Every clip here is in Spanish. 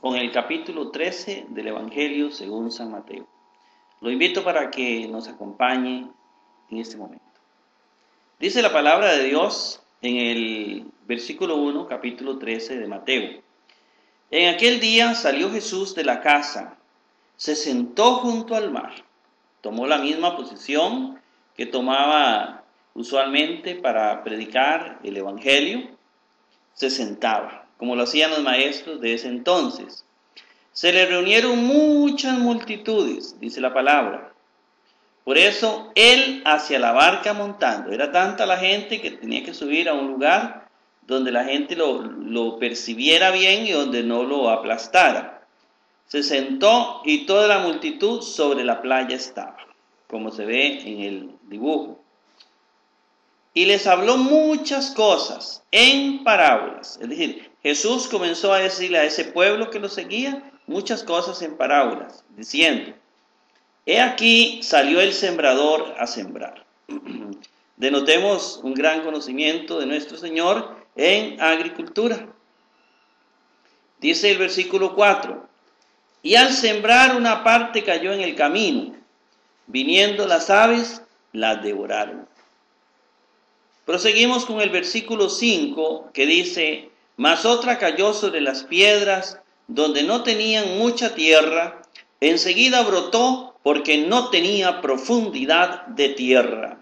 Con el capítulo 13 del Evangelio según San Mateo. Lo invito para que nos acompañe en este momento. Dice la palabra de Dios en el versículo 1, capítulo 13 de Mateo. En aquel día salió Jesús de la casa, se sentó junto al mar, tomó la misma posición que tomaba usualmente para predicar el Evangelio, se sentaba, como lo hacían los maestros de ese entonces. Se le reunieron muchas multitudes, dice la palabra. Por eso él hacia la barca montando. Era tanta la gente que tenía que subir a un lugar donde la gente lo percibiera bien y donde no lo aplastara. Se sentó y toda la multitud sobre la playa estaba, como se ve en el dibujo. Y les habló muchas cosas en parábolas. Es decir, Jesús comenzó a decirle a ese pueblo que lo seguía muchas cosas en parábolas, diciendo: he aquí salió el sembrador a sembrar. Denotemos un gran conocimiento de nuestro Señor en agricultura. Dice el versículo 4: y al sembrar una parte cayó en el camino, viniendo las aves, las devoraron. Proseguimos con el versículo 5 que dice: mas otra cayó sobre las piedras, donde no tenían mucha tierra, enseguida brotó porque no tenía profundidad de tierra.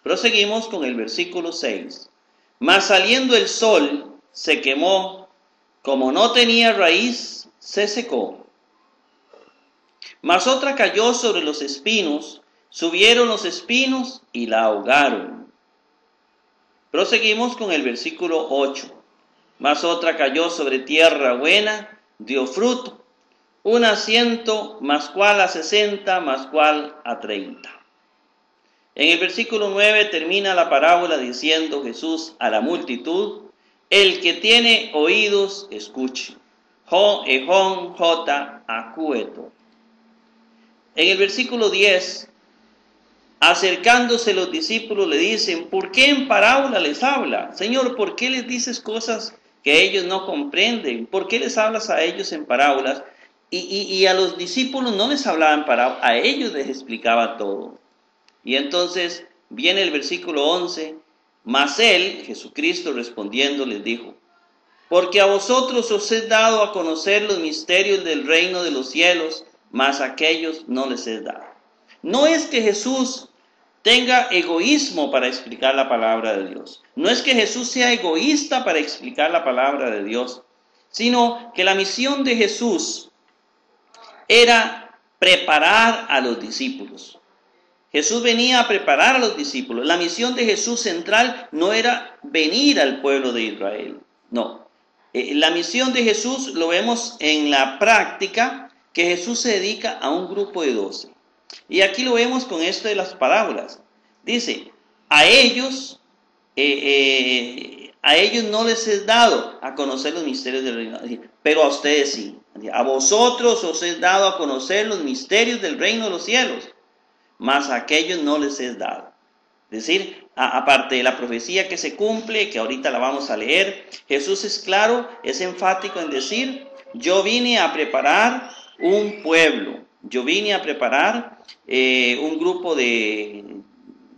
Proseguimos con el versículo 6. Mas saliendo el sol, se quemó, como no tenía raíz, se secó. Mas otra cayó sobre los espinos, subieron los espinos y la ahogaron. Proseguimos con el versículo 8. Mas otra cayó sobre tierra buena, dio fruto, un a 100, más cual a 60, más cual a 30. En el versículo 9 termina la parábola diciendo Jesús a la multitud: el que tiene oídos, escuche. Jo, ejón, jota, acueto. En el versículo 10, acercándose los discípulos le dicen: ¿por qué en parábola les habla? Señor, ¿por qué les dices cosas que ellos no comprenden? ¿Por qué les hablas a ellos en parábolas? Y a los discípulos no les hablaba en parábolas, a ellos les explicaba todo. Y entonces viene el versículo 11, mas él, Jesucristo, respondiendo les dijo: porque a vosotros os he dado a conocer los misterios del reino de los cielos, mas a aquellos no les he dado. No es que Jesús tenga egoísmo para explicar la palabra de Dios. No es que Jesús sea egoísta para explicar la palabra de Dios, sino que la misión de Jesús era preparar a los discípulos. Jesús venía a preparar a los discípulos. La misión de Jesús central no era venir al pueblo de Israel, no. La misión de Jesús lo vemos en la práctica, que Jesús se dedica a un grupo de 12. Y aquí lo vemos con esto de las parábolas. Dice: a ellos no les es dado a conocer los misterios del reino, pero a ustedes sí. A vosotros os es dado a conocer los misterios del reino de los cielos, mas a aquellos no les es dado. Es decir, aparte de la profecía que se cumple, que ahorita la vamos a leer, Jesús es claro, es enfático en decir: yo vine a preparar un pueblo, yo vine a preparar un grupo de,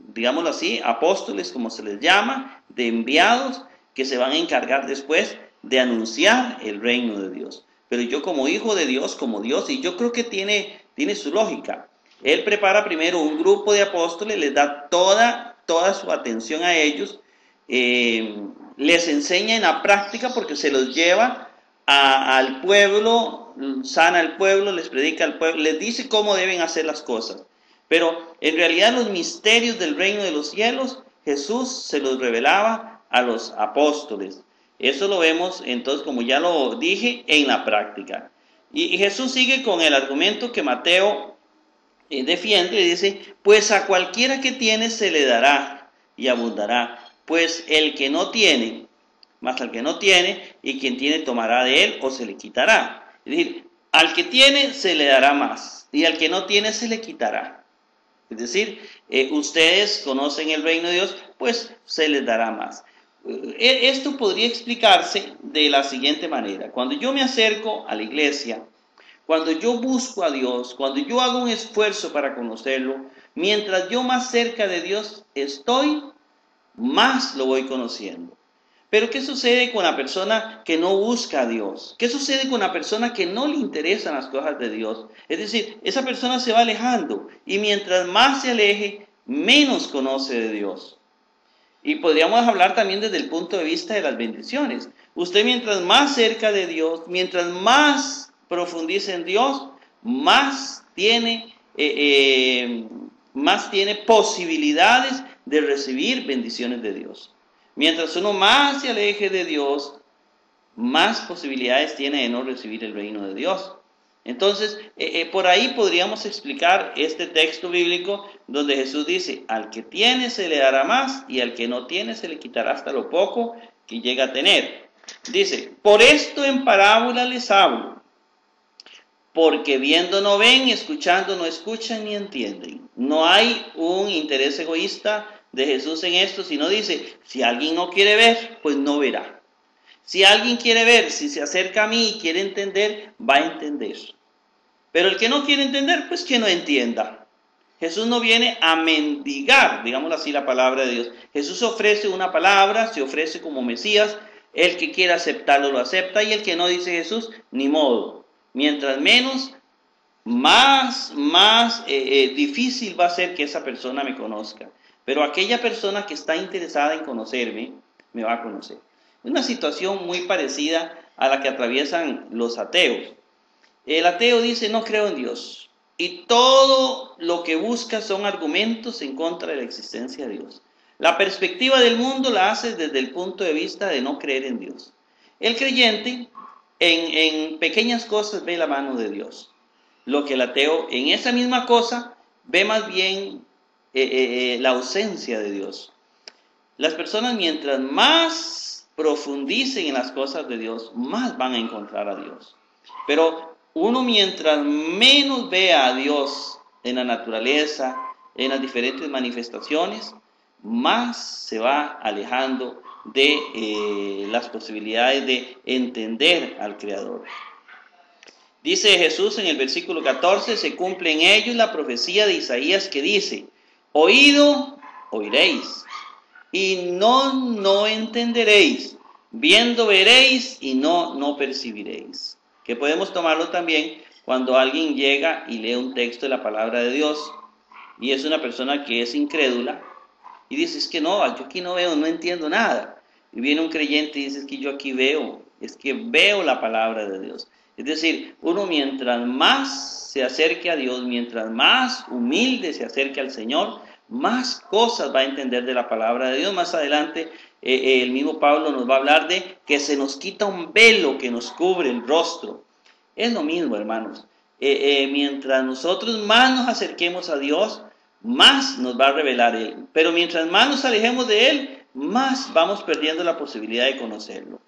digámoslo así, apóstoles, como se les llama, de enviados, que se van a encargar después de anunciar el reino de Dios. Pero yo, como hijo de Dios, como Dios, y yo creo que tiene su lógica, Él prepara primero un grupo de apóstoles, les da toda su atención a ellos, les enseña en la práctica porque se los lleva al pueblo, sana al pueblo, les predica al pueblo, les dice cómo deben hacer las cosas. Pero en realidad los misterios del reino de los cielos, Jesús se los revelaba a los apóstoles. Eso lo vemos entonces, como ya lo dije, en la práctica. Y Jesús sigue con el argumento que Mateo defiende y dice: pues a cualquiera que tiene se le dará y abundará, pues el que no tiene, más al que no tiene, y quien tiene tomará de él o se le quitará. Es decir, al que tiene se le dará más y al que no tiene se le quitará. Es decir, ustedes conocen el reino de Dios, pues se les dará más. Esto podría explicarse de la siguiente manera. Cuando yo me acerco a la iglesia, cuando yo busco a Dios, cuando yo hago un esfuerzo para conocerlo, mientras yo más cerca de Dios estoy, más lo voy conociendo. Pero ¿qué sucede con la persona que no busca a Dios? ¿Qué sucede con la persona que no le interesan las cosas de Dios? Es decir, esa persona se va alejando y mientras más se aleje, menos conoce de Dios. Y podríamos hablar también desde el punto de vista de las bendiciones. Usted mientras más cerca de Dios, mientras más profundice en Dios, más tiene posibilidades de recibir bendiciones de Dios. Mientras uno más se aleje de Dios, más posibilidades tiene de no recibir el reino de Dios. Entonces, por ahí podríamos explicar este texto bíblico donde Jesús dice, al que tiene se le dará más y al que no tiene se le quitará hasta lo poco que llega a tener. Dice, por esto en parábola les hablo, porque viendo no ven, escuchando no escuchan ni entienden. No hay un interés egoísta de Jesús en esto, sino dice, si alguien no quiere ver, pues no verá. Si alguien quiere ver, si se acerca a mí y quiere entender, va a entender. Pero el que no quiere entender, pues que no entienda. Jesús no viene a mendigar, digamos así, la palabra de Dios. Jesús ofrece una palabra, se ofrece como Mesías. El que quiera aceptarlo lo acepta y el que no, dice Jesús, ni modo. Mientras menos, más difícil va a ser que esa persona me conozca. Pero aquella persona que está interesada en conocerme, me va a conocer. Una situación muy parecida a la que atraviesan los ateos. El ateo dice, no creo en Dios. Y todo lo que busca son argumentos en contra de la existencia de Dios. La perspectiva del mundo la hace desde el punto de vista de no creer en Dios. El creyente en pequeñas cosas ve la mano de Dios. Lo que el ateo en esa misma cosa ve más bien la ausencia de Dios. Las personas mientras más profundicen en las cosas de Dios, más van a encontrar a Dios. Pero uno mientras menos vea a Dios en la naturaleza, en las diferentes manifestaciones, más se va alejando de las posibilidades de entender al Creador. Dice Jesús en el versículo 14, se cumple en ellos la profecía de Isaías que dice, oído, oiréis, y no entenderéis, viendo veréis y no percibiréis. Que podemos tomarlo también cuando alguien llega y lee un texto de la palabra de Dios y es una persona que es incrédula y dice, es que no, yo aquí no veo, no entiendo nada. Y viene un creyente y dice, es que yo aquí veo, es que veo la palabra de Dios. Es decir, uno mientras más se acerque a Dios, mientras más humilde se acerque al Señor, más cosas va a entender de la palabra de Dios. Más adelante el mismo Pablo nos va a hablar de que se nos quita un velo que nos cubre el rostro. Es lo mismo, hermanos. Mientras nosotros más nos acerquemos a Dios, más nos va a revelar Él. Pero mientras más nos alejemos de Él, más vamos perdiendo la posibilidad de conocerlo.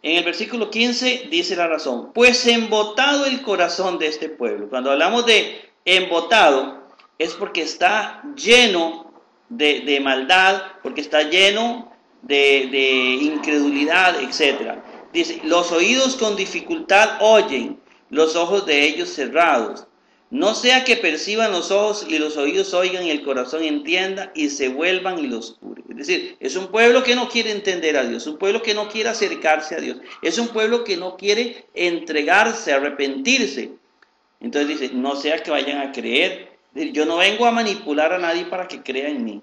En el versículo 15 dice la razón, pues embotado el corazón de este pueblo. Cuando hablamos de embotado, es porque está lleno de maldad, porque está lleno de incredulidad, etc. Dice, los oídos con dificultad oyen, los ojos de ellos cerrados. No sea que perciban los ojos y los oídos oigan y el corazón entienda y se vuelvan y los cure. Es decir, es un pueblo que no quiere entender a Dios, un pueblo que no quiere acercarse a Dios, es un pueblo que no quiere entregarse, arrepentirse. Entonces dice, no sea que vayan a creer. Yo no vengo a manipular a nadie para que crea en mí.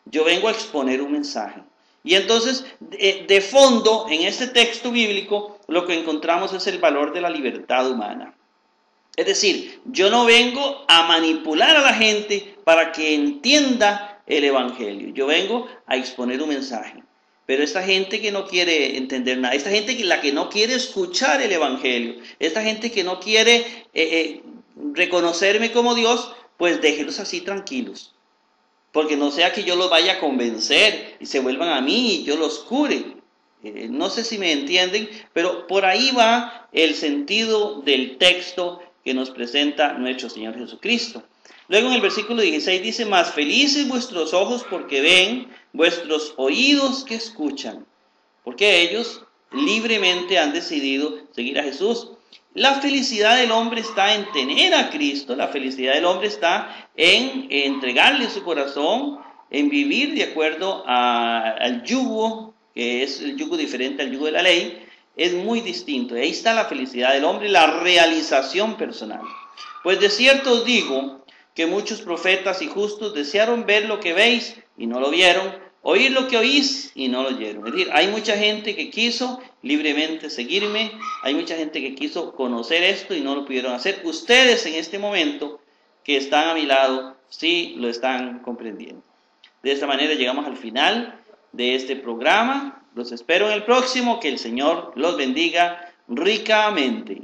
Yo vengo a exponer un mensaje. Y entonces, de fondo, en este texto bíblico, lo que encontramos es el valor de la libertad humana. Es decir, yo no vengo a manipular a la gente para que entienda el Evangelio. Yo vengo a exponer un mensaje. Pero esta gente que no quiere entender nada, esta gente la que no quiere escuchar el Evangelio, esta gente que no quiere reconocerme como Dios, pues déjenlos así tranquilos. Porque no sea que yo los vaya a convencer y se vuelvan a mí y yo los cure. No sé si me entienden, pero por ahí va el sentido del texto que nos presenta nuestro Señor Jesucristo. Luego en el versículo 16 dice, más felices vuestros ojos porque ven, vuestros oídos que escuchan, porque ellos libremente han decidido seguir a Jesús. La felicidad del hombre está en tener a Cristo, la felicidad del hombre está en entregarle su corazón, en vivir de acuerdo al yugo, que es el yugo diferente al yugo de la ley, es muy distinto. Ahí está la felicidad del hombre, la realización personal. Pues de cierto os digo que muchos profetas y justos desearon ver lo que veis y no lo vieron, oír lo que oís y no lo oyeron. Es decir, hay mucha gente que quiso libremente seguirme, hay mucha gente que quiso conocer esto y no lo pudieron hacer. Ustedes en este momento que están a mi lado, sí lo están comprendiendo. De esta manera llegamos al final de este programa. Los espero en el próximo. Que el Señor los bendiga ricamente.